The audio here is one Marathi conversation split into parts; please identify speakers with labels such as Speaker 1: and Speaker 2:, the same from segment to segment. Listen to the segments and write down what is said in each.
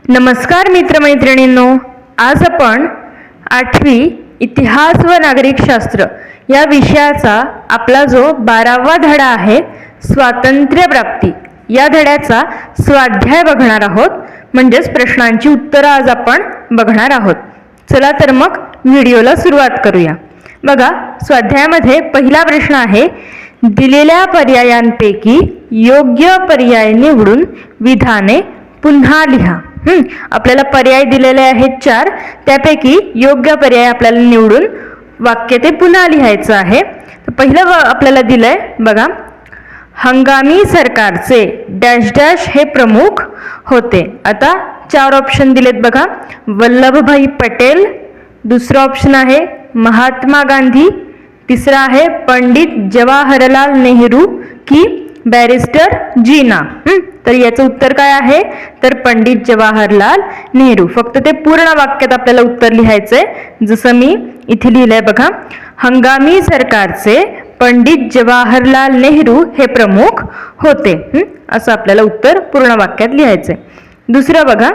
Speaker 1: नमस्कार मित्रमैत्रिणींनो, आज आपण 8वी इतिहास व नागरिकशास्त्र या विषयाचा आपला जो 12वा धडा आहे स्वातंत्र्य प्राप्ती या धड्याचा स्वाध्याय बघणार आहोत. म्हणजेच प्रश्नांची उत्तरं आज आपण बघणार आहोत. चला तर मग व्हिडिओला सुरुवात करूया. बघा, स्वाध्यायामध्ये पहिला प्रश्न आहे, दिलेल्या पर्यायांपैकी योग्य पर्याय निवडून विधाने पुन्हा लिहा. आपल्याला पर्याय दिलेले आहेत 4, त्यापैकी योग्य पर्याय आपल्याला निवडून वाक्य ते पुन्हा लिहायचं आहे. तर पहिलं आपल्याला दिलंय बघा, हंगामी सरकारचे डॅश डॅश हे प्रमुख होते. आता 4 ऑप्शन दिलेत बघा, वल्लभभाई पटेल, दुसरा ऑप्शन आहे महात्मा गांधी, तिसरा आहे पंडित जवाहरलाल नेहरू की बॅरिस्टर जीना. तर याचं उत्तर काय आहे, तर पंडित जवाहरलाल नेहरू. फक्त ते पूर्ण वाक्यात आपल्याला उत्तर लिहायचंय. जसं मी इथे लिहिलंय बघा, हंगामी सरकारचे पंडित जवाहरलाल नेहरू हे प्रमुख होते. असं आपल्याला उत्तर पूर्ण वाक्यात लिहायचंय. दुसरं बघा,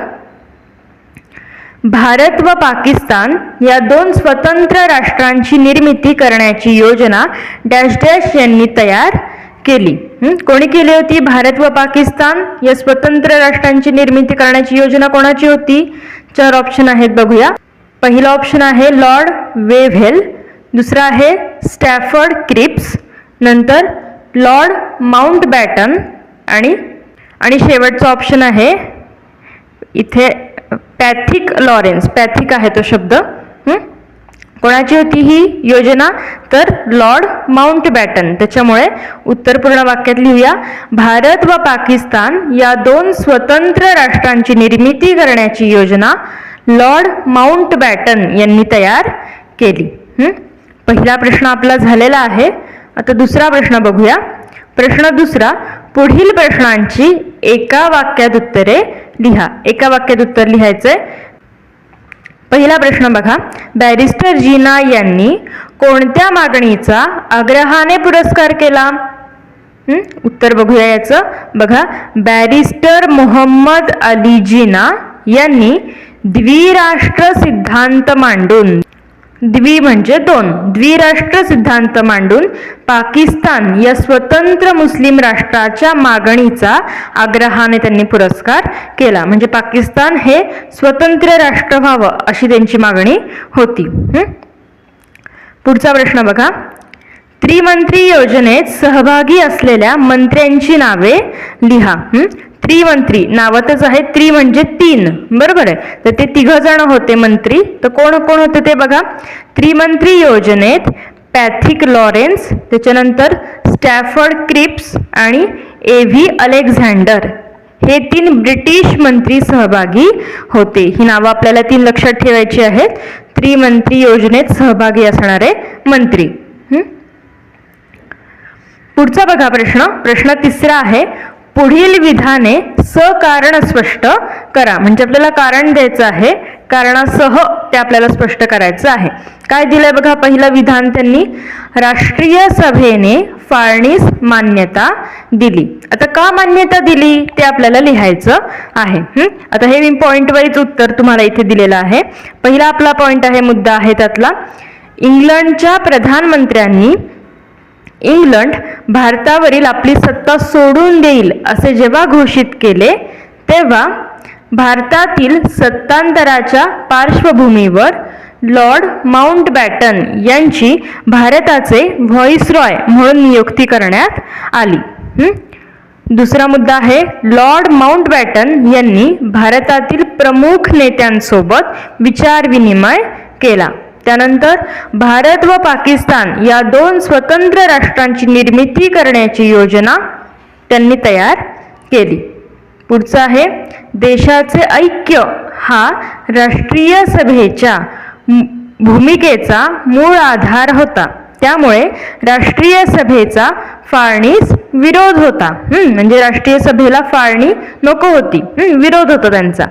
Speaker 1: भारत व पाकिस्तान या 2 स्वतंत्र राष्ट्रांची निर्मिती करण्याची योजना डॅश डॅश यांनी तयार केली. कोणी केली होती? भारत व पाकिस्तान या स्वतंत्र राष्ट्रांची निर्मिती करण्याची योजना कोणाची होती? 4 ऑप्शन आहेत, बघूया. पहिला ऑप्शन आहे लॉर्ड वेव्हेल, दुसरा आहे स्टॅफर्ड क्रिप्स, नंतर लॉर्ड माउंटबॅटन आणि शेवटचा ऑप्शन आहे इथे पॅथिक लॉरेन्स. पॅथिक आहे तो शब्द. कोणाची होती ही योजना? तर लॉर्ड माउंटबॅटन. त्याच्यामुळे उत्तर पूर्ण वाक्यात लिहूया, भारत व पाकिस्तान या 2 स्वतंत्र राष्ट्रांची निर्मिती करण्याची योजना लॉर्ड माउंटबॅटन यांनी तयार केली. पहिला प्रश्न आपला झालेला आहे. आता दुसरा प्रश्न बघूया. प्रश्न दुसरा, पुढील प्रश्नांची एका वाक्यात उत्तरे लिहा. एका वाक्यात उत्तर लिहायचंय. पहिला प्रश्न बघा, बॅरिस्टर जीना यांनी कोणत्या मागणीचा आग्रहाने पुरस्कार केला? उत्तर बघूया याचं. बघा, बॅरिस्टर मोहम्मद अली जीना यांनी द्विराष्ट्र सिद्धांत मांडून, द्वि म्हणजे 2, द्विराष्ट्र सिद्धांत मांडून पाकिस्तान या स्वतंत्र मुस्लिम राष्ट्राच्या मागणीचा आग्रहाने त्यांनी पुरस्कार केला. म्हणजे पाकिस्तान हे स्वतंत्र राष्ट्र व्हावं अशी त्यांची मागणी होती. पुढचा प्रश्न बघा, त्रिमंत्री योजनेत सहभागी असलेल्या मंत्र्यांची नावे लिहा. त्रिमंत्री नावातच आहे, त्रि म्हणजे 3, बरोबर आहे. तर ते 3 जण होते मंत्री. तर कोण कोण होते ते बघा, त्रिमंत्री योजनेत पॅथिक लॉरेन्स, त्याच्यानंतर स्टॅफर्ड क्रिप्स आणि एव्ही अलेक्झांडर हे 3 ब्रिटिश मंत्री सहभागी होते. ही नावं आपल्याला 3 लक्षात ठेवायची आहेत. त्रिमंत्री योजनेत सहभागी असणारे मंत्री. पुढचा बघा प्रश्न तिसरा आहे, पुढील विधाने सकारण स्पष्ट करा. म्हणजे आपल्याला कारण द्यायचं आहे, कारणासह ते आपल्याला स्पष्ट करायचं आहे. काय दिलंय बघा, पहिलं विधान त्यांनी राष्ट्रीय सभेने फाळणीस मान्यता दिली. आता का मान्यता दिली ते आपल्याला लिहायचं आहे. आता हे पॉइंट वाईज उत्तर तुम्हाला इथे दिलेलं आहे. पहिला आपला पॉइंट आहे, मुद्दा आहे त्यातला, इंग्लंडच्या प्रधानमंत्र्यांनी इंग्लंड भारतावरील आपली सत्ता सोडून देईल असे जेव्हा घोषित केले, तेव्हा भारतातील सत्तांतराच्या पार्श्वभूमीवर लॉर्ड माउंटबॅटन यांची भारताचे व्हॉइसरॉय म्हणून नियुक्ती करण्यात आली. दुसरा मुद्दा आहे, लॉर्ड माउंटबॅटन यांनी भारतातील प्रमुख नेत्यांसोबत विचारविनिमय केला. त्यानंतर भारत व पाकिस्तान या 2 स्वतंत्र राष्ट्रांची निर्मिती करण्याची योजना त्यांनी तयार केली. पुढचा आहे, देशाचे ऐक्य हा राष्ट्रीय सभेच्या भूमिकेचा मूळ आधार होता. त्यामुळे राष्ट्रीय सभेचा फाळणीस विरोध होता. म्हणजे राष्ट्रीय सभेला फाळणी नको होती, विरोध होता त्यांचा.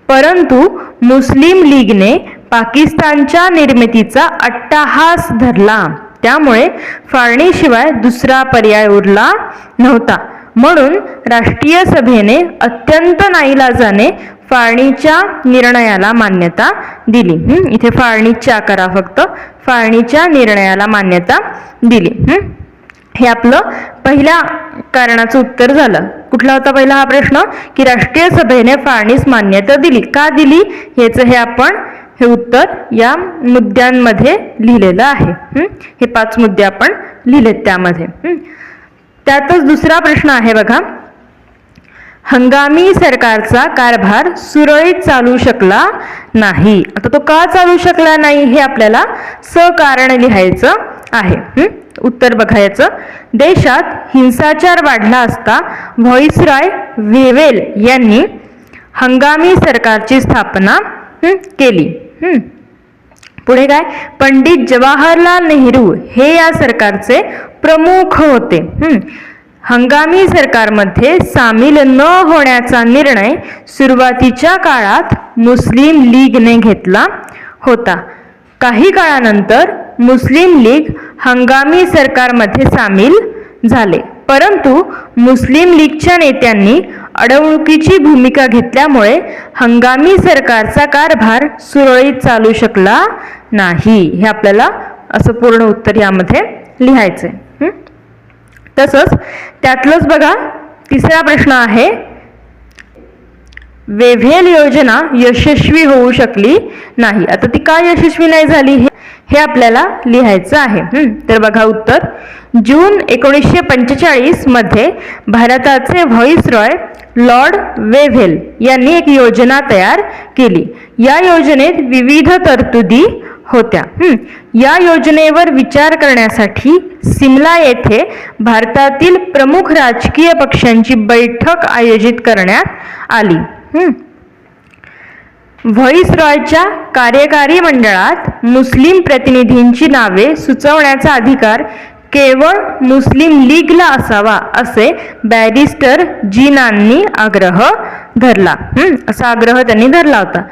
Speaker 1: परंतु मुस्लिम लीगने पाकिस्तानच्या निर्मितीचा अट्टाहास धरला. त्यामुळे फाळणीशिवाय दुसरा पर्याय उरला नव्हता. म्हणून राष्ट्रीय सभेने अत्यंत नाईलाजाने फाळणीच्या निर्णयाला मान्यता दिली. इथे फाळणीच्या करा फक्त, फाळणीच्या निर्णयाला मान्यता दिली. हे आपलं पहिल्या कारणाचं उत्तर झालं. कुठला होता पहिला हा प्रश्न, की राष्ट्रीय सभेने फाळणीस मान्यता दिली. का दिली याचं हे उत्तर या मुद्द्यांमध्ये लिहिलेलं आहे. हे 5 मुद्दे आपण लिहिलेत त्यामध्ये. त्यातच दुसरा प्रश्न आहे बघा, हंगामी सरकारचा कारभार सुरळीत चालू शकला नाही. आता तो का चालू शकला नाही हे आपल्याला सकारण लिहायचं आहे. उत्तर बघायचं, देशात हिंसाचार वाढला असता व्हाईसरॉय वेव्हेल यांनी हंगामी सरकारची स्थापना केली. पुढे काय, पंडित जवाहरलाल नेहरू हे या सरकारचे प्रमुख होते. हंगामी सरकारमध्ये सामील न होण्याचा निर्णय सुरुवातीच्या काळात मुस्लिम लीगने घेतला होता. काही काळानंतर मुस्लिम लीग हंगामी सरकारमध्ये सामील झाले, परंतु मुस्लिम लीगच्या नेत्यांनी अडवणुकीची भूमिका घेतल्यामुळे हंगामी सरकारचा कारभार सुरळीत चालू शकला नाही. हे आपल्याला असं पूर्ण उत्तर यामध्ये लिहायचंय. तसंच त्यातलंच बघा तिसरा प्रश्न आहे, वेव्हेल योजना यशस्वी होऊ शकली नाही. आता ती का यशस्वी नाही झाली हे आपल्याला लिहायचं आहे. तर बघा उत्तर, जून 1945 मध्ये भारताचे व्हाईसरॉय लॉर्ड वेव्हेल यांनी एक योजना तयार केली. या योजनेत विविध तरतुदी होत्या. या योजनेवर विचार करण्यासाठी सिमला येथे भारतातील प्रमुख राजकीय पक्षांची बैठक आयोजित करण्यात आली. व्हाईसरॉयच्या कार्यकारी मंडळात मुस्लिम प्रतिनिधींची नावे सुचवण्याचा अधिकार केवळ मुस्लिम लीगला असावा असे बॅरिस्टर जिनांनी आग्रह धरला. असा आग्रह त्यांनी धरला होता.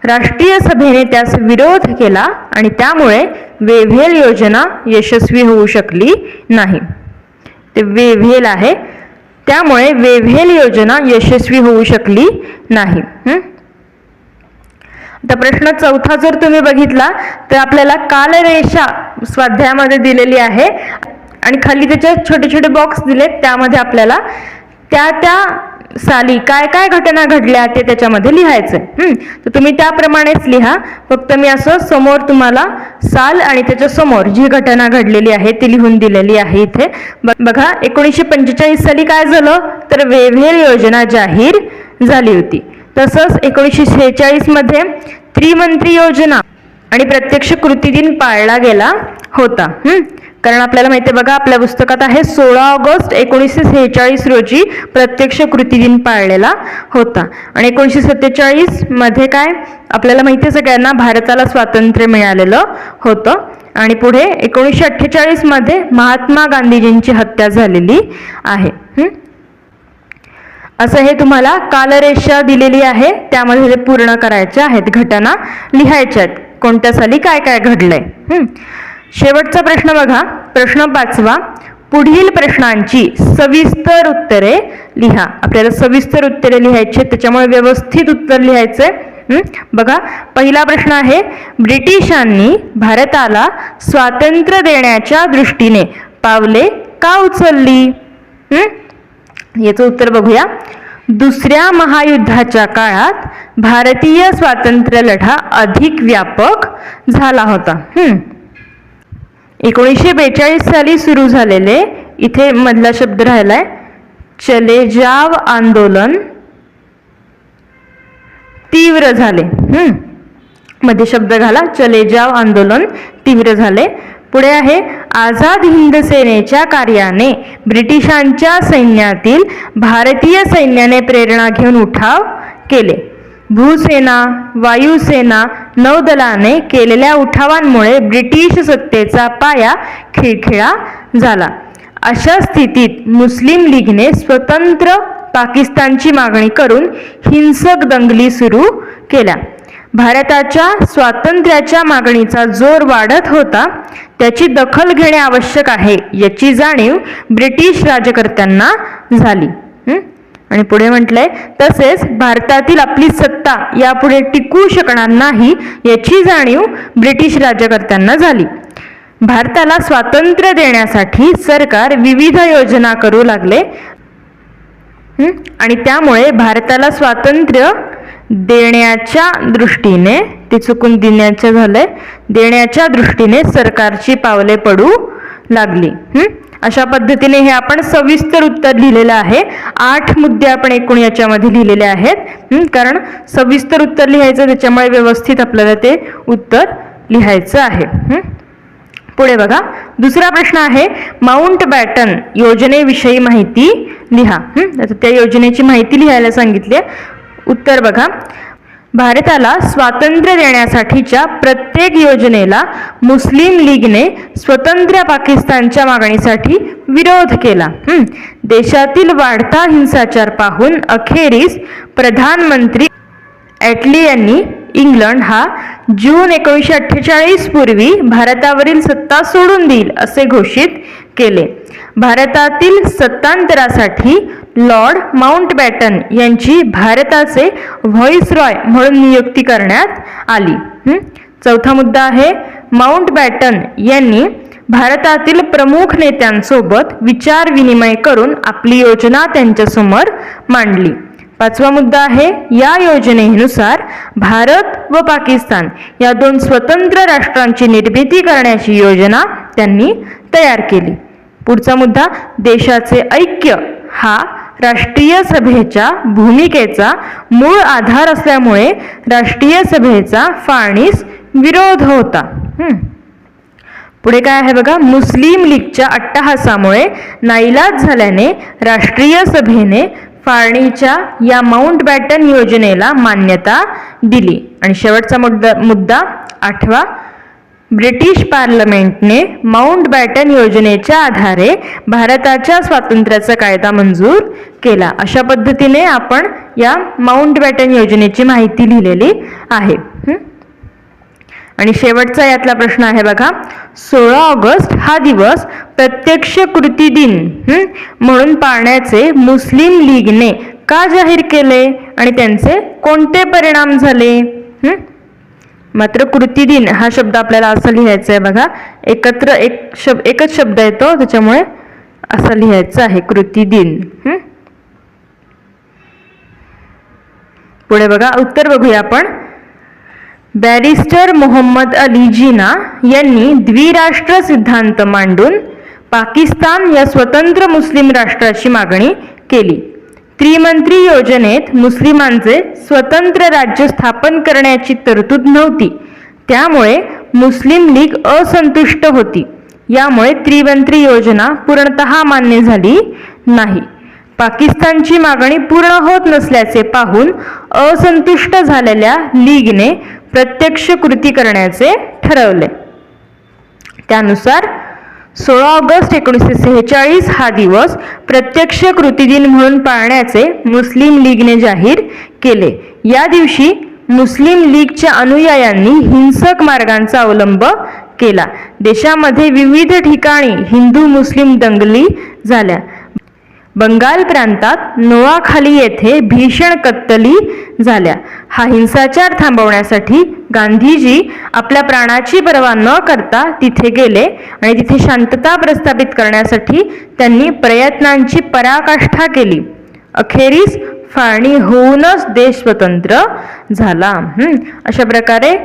Speaker 1: राष्ट्रीय सभेने त्यास विरोध केला आणि त्यामुळे वेव्हेल योजना यशस्वी होऊ शकली नाही. ते वेव्हेल आहे, त्यामुळे वेव्हेल योजना यशस्वी होऊ शकली नाही. आता प्रश्न चौथा जर तुम्ही बघितला तर आपल्याला कालरेषा स्वाध्यायामध्ये दिलेली आहे आणि खाली त्याच्यात छोटे छोटे बॉक्स दिलेत, त्यामध्ये आपल्याला त्या साली काय काय घटना घडल्या ते त्याच्यामध्ये लिहायचंय. तर तुम्ही त्याप्रमाणेच लिहा. फक्त मी असं समोर तुम्हाला साल आणि त्याच्या समोर जी घटना घडलेली आहे ती लिहून दिलेली आहे इथे. बघा 1945 साली काय झालं तर वेव्हेल योजना जाहीर झाली होती. तसंच 1946 मध्ये त्रिमंत्री योजना आणि प्रत्यक्ष कृती दिन पाळला गेला होता. कारण आपल्याला माहिती आहे बघा, आपल्या पुस्तकात आहे 16 ऑगस्ट 1946 रोजी प्रत्यक्ष कृती दिन पाळलेला होता. आणि 1947 मध्ये काय आपल्याला माहिती आहे सगळ्यांना, भारताला स्वातंत्र्य मिळालेलं होतं. आणि पुढे 1948 मध्ये महात्मा गांधीजींची हत्या झालेली आहे. असं हे तुम्हाला कालरेषा दिलेली आहे, त्यामध्ये ते पूर्ण करायचे आहेत, घटना लिहायच्या आहेत, कोणत्या साली काय काय घडलंय. शेवटचा प्रश्न बघा, प्रश्न 5वा, पुढील प्रश्नांची सविस्तर उत्तरे लिहा. आपल्याला सविस्तर उत्तरे लिहायची, त्याच्यामुळे व्यवस्थित उत्तर लिहायचंय. बघा पहिला प्रश्न आहे, ब्रिटिशांनी भारताला स्वातंत्र्य देण्याच्या दृष्टीने पावले का उचलली? याचं उत्तर बघूया. दुसऱ्या महायुद्धाच्या काळात भारतीय स्वातंत्र्य लढा अधिक व्यापक झाला होता. 1942 साली सुरू झालेले, इथे मधला शब्द राहिलाय, चले जाव आंदोलन तीव्र झाले. मध्ये शब्द घाला, चले जाव आंदोलन तीव्र झाले. पुढे आहे, आझाद हिंद सेनेच्या कार्याने ब्रिटिशांच्या सैन्यातील भारतीय सैन्याने प्रेरणा घेऊन उठाव केले. भूसेना, वायुसेना, नौदलाने केलेल्या उठावांमुळे ब्रिटिश सत्तेचा पाया खिळखिळा झाला. अशा स्थितीत मुस्लिम लीगने स्वतंत्र पाकिस्तानची मागणी करून हिंसक दंगली सुरू केल्या. भारताच्या स्वातंत्र्याच्या मागणीचा जोर वाढत होता, त्याची दखल घेणे आवश्यक आहे याची जाणीव ब्रिटिश राजकर्त्यांना झाली. आणि पुढे म्हटलंय तसेच भारतातील आपली सत्ता यापुढे टिकू शकणार नाही याची जाणीव ब्रिटिश राज्यकर्त्यांना झाली. भारताला स्वातंत्र्य देण्यासाठी सरकार विविध योजना करू लागले आणि त्यामुळे भारताला स्वातंत्र्य देण्याच्या दृष्टीने, ते चुकून देण्याच्या झालंय, देण्याच्या दृष्टीने सरकारची पावले पडू लागली. अशा पद्धतीने हे आपण सविस्तर उत्तर लिहिलेलं आहे. 8 मुद्दे आपण एकूण याच्यामध्ये लिहिलेले आहेत, कारण सविस्तर उत्तर लिहायचं, त्याच्यामुळे व्यवस्थित आपल्याला ते उत्तर लिहायचं आहे. पुढे बघा, दुसरा प्रश्न आहे माउंट बॅटन योजनेविषयी माहिती लिहा. आता त्या योजनेची माहिती लिहायला सांगितली. उत्तर बघा, भारताला स्वातंत्र्य देण्यासाठीच्या प्रत्येक योजनेला मुस्लिम लीगने स्वतंत्र पाकिस्तानच्या मागणीसाठी विरोध केला. देशातील वाढता हिंसाचार पाहून अखेरीस प्रधानमंत्री ॲटली यांनी इंग्लंड हा जून 1948 पूर्वी भारतावरील सत्ता सोडून देईल असे घोषित केले. भारतातील सत्तांतरासाठी लॉर्ड माउंटबॅटन यांची भारताचे व्हाईसरॉय म्हणून नियुक्ती करण्यात आली. चौथा मुद्दा आहे माउंटबॅटन यांनी भारतातील प्रमुख नेत्यांसोबत विचार विनिमय करून आपली योजना त्यांच्यासमोर मांडली. पाचवा मुद्दा आहे या योजनेनुसार भारत व पाकिस्तान या 2 स्वतंत्र राष्ट्रांची निर्मिती करण्याची योजना त्यांनी तयार केली. पुढचा मुद्दा, देशाचे ऐक्य हा राष्ट्रीय सभेच्या भूमिकेचा मूळ आधार असल्यामुळे राष्ट्रीय सभेचा फाळणीस विरोध होता. पुढे काय आहे बघा, मुस्लिम लीगच्या अट्टहासामुळे नाईलाज झाल्याने राष्ट्रीय सभेने फाळणीच्या या माउंटबॅटन योजनेला मान्यता दिली. आणि शेवटचा मुद्दा 8वा, ब्रिटिश पार्लमेंटने माउंटबॅटन योजनेच्या आधारे भारताच्या स्वातंत्र्याचा कायदा मंजूर केला. अशा पद्धतीने आपण या माउंटबॅटन योजनेची माहिती लिहिलेली आहे. आणि शेवटचा यातला प्रश्न आहे बघा, 16 ऑगस्ट हा दिवस प्रत्यक्ष कृती दिन म्हणून पाळण्याचे मुस्लिम लीगने का जाहीर केले आणि त्यांचे कोणते परिणाम झाले? मात्र कृती दिन हा शब्द आपल्याला असं लिहायचा आहे बघा, एकत्र एकच शब्द येतो, त्याच्यामुळे असं लिहायचं आहे कृती दिन. पुढे बघा, उत्तर बघूया आपण. बॅरिस्टर मोहम्मद अली जिना यांनी द्विराष्ट्र सिद्धांत मांडून पाकिस्तान या स्वतंत्र मुस्लिम राष्ट्राची मागणी केली. त्रिमंत्री योजनेत मुस्लिमांचे स्वतंत्र राज्य स्थापन करण्याची तरतूद नव्हती, त्यामुळे मुस्लिम लीग असंतुष्ट होती. यामुळे त्रिमंत्री योजना पूर्णतः मान्य झाली नाही. पाकिस्तानची मागणी पूर्ण होत नसल्याचे पाहून असंतुष्ट झालेल्या लीगने प्रत्यक्ष कृती करण्याचे ठरवले. त्यानुसार 16 ऑगस्ट 1946 हा दिवस प्रत्यक्ष कृती दिन म्हणून पाळण्याचे मुस्लिम लीगने जाहीर केले. या दिवशी मुस्लिम लीगच्या अनुयायांनी हिंसक मार्गांचा अवलंब केला. देशामध्ये विविध ठिकाणी हिंदू मुस्लिम दंगली झाल्या. बंगाल प्रांतात नोआखाली येथे भीषण कत्तली झाल्या. हा हिंसाचार थांबवण्यासाठी गांधीजी आपल्या प्राणाची पर्वा न करता तिथे गेले आणि तिथे शांतता प्रस्थापित करण्यासाठी त्यांनी प्रयत्नांची पराकाष्ठा केली. अखेरीस फाळणी होऊनच देश स्वतंत्र झाला. अशा प्रकारे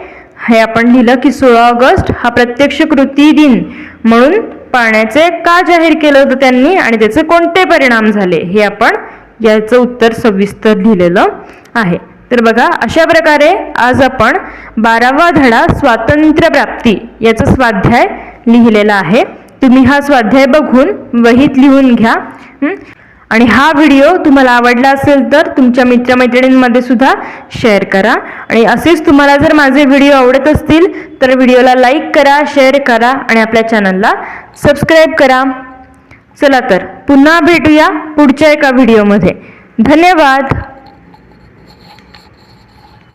Speaker 1: हे आपण लिहिलं की 16 ऑगस्ट हा प्रत्यक्ष कृती दिन म्हणून पाळण्याचे का जाहीर केलं होतं त्यांनी आणि त्याचे कोणते परिणाम झाले, हे आपण याचं उत्तर सविस्तर लिहिलेलं आहे. तर बघा, अशा प्रकारे आज आपण 12वा धडा स्वातंत्र्य प्राप्ती याचा स्वाध्याय लिहिलेला आहे. तुम्ही हा स्वाध्याय बघून वहीत लिहून घ्या. आणि हा व्हिडिओ तुम्हाला आवडला असेल तर तुमच्या मित्रमैत्रिणींमध्ये सुद्धा शेअर करा. आणि असेच तुम्हाला जर माझे व्हिडिओ आवडत असतील तर व्हिडिओला लाईक करा, शेअर करा आणि आपल्या चॅनलला सबस्क्राईब करा. चला तर पुन्हा भेटूया पुढच्या एका व्हिडिओमध्ये. धन्यवाद.